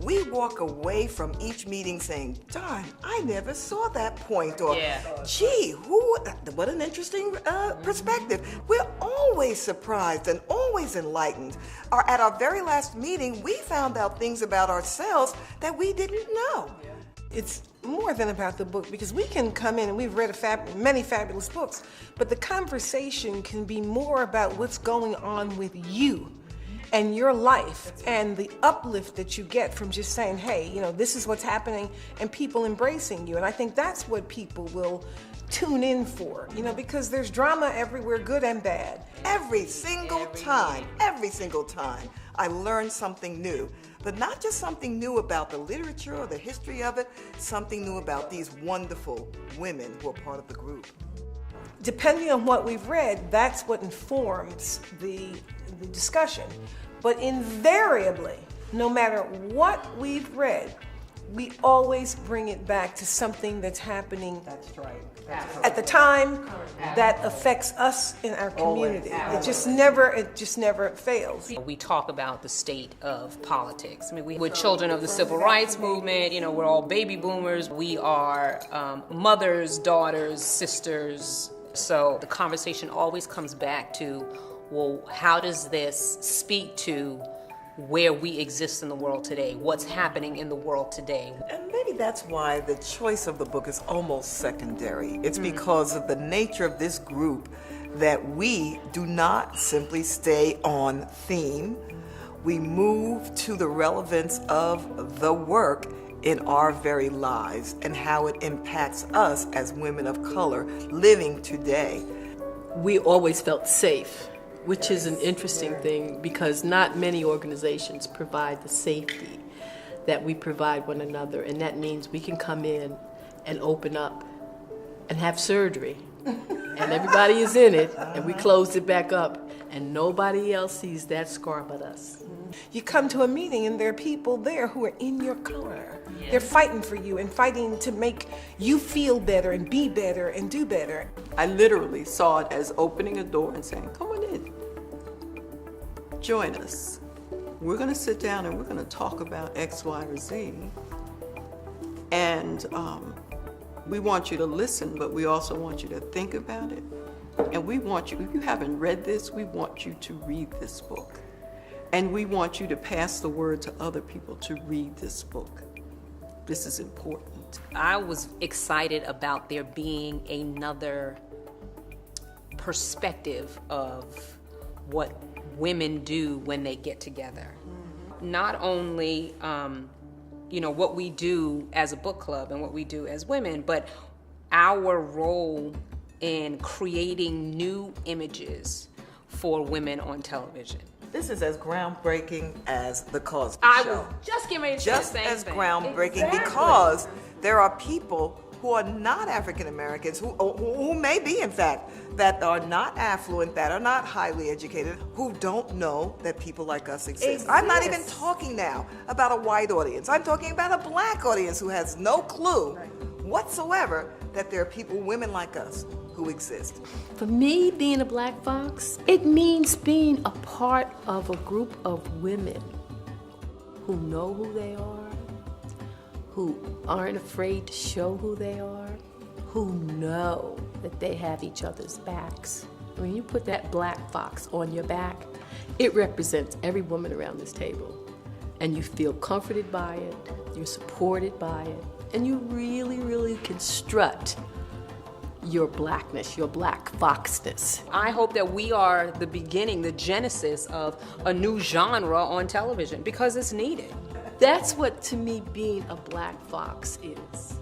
We walk away from each meeting saying, darn, I never saw that point, or gee, what an interesting perspective. We're always surprised and always enlightened. At our very last meeting, we found out things about ourselves that we didn't know. It's more than about the book, because we can come in and we've read many fabulous books, but the conversation can be more about what's going on with you and your life and the uplift that you get from just saying, hey, this is what's happening, and people embracing you. And I think that's what people will tune in for, because there's drama everywhere, good and bad. Every single time, I learn something new. But not just something new about the literature or the history of it, something new about these wonderful women who are part of the group. Depending on what we've read, that's what informs the discussion. But invariably, no matter what we've read, we always bring it back to something that's happening at the time that affects us in our community. It just never fails. We talk about the state of politics. I mean, we're children of the civil rights movement. We're all baby boomers. We are mothers, daughters, sisters. So the conversation always comes back to, well, how does this speak to where we exist in the world today, what's happening in the world today? And maybe that's why the choice of the book is almost secondary. It's because of the nature of this group that we do not simply stay on theme. We move to the relevance of the work in our very lives and how it impacts us as women of color living today. We always felt safe, which is an interesting thing, because not many organizations provide the safety that we provide one another, and that means we can come in and open up and have surgery, and everybody is in it, and we close it back up, and nobody else sees that scar but us. You come to a meeting and there are people there who are in your corner. They're fighting for you and fighting to make you feel better and be better and do better. I literally saw it as opening a door and saying, come on in, join us. We're gonna sit down and we're gonna talk about X, Y, or Z. And we want you to listen, but we also want you to think about it. And we want you, if you haven't read this, we want you to read this book. And we want you to pass the word to other people to read this book. This is important. I was excited about there being another perspective of what women do when they get together. Not only, what we do as a book club and what we do as women, but our role in creating new images for women on television. This is as groundbreaking as The Cosby I Show. was just getting ready to say the same thing. Just as groundbreaking because there are people who are not African Americans, who may be, in fact, that are not affluent, that are not highly educated, who don't know that people like us exist. I'm not even talking now about a white audience. I'm talking about a black audience who has no clue whatsoever that there are people, women like us, who exist. For me, being a black fox, it means being a part of a group of women who know who they are, who aren't afraid to show who they are, who know that they have each other's backs. When you put that black fox on your back, it represents every woman around this table. And you feel comforted by it, you're supported by it, and you really, really can strut your blackness, your black foxness. I hope that we are the beginning, the genesis of a new genre on television, because it's needed. That's what, to me, being a black fox is.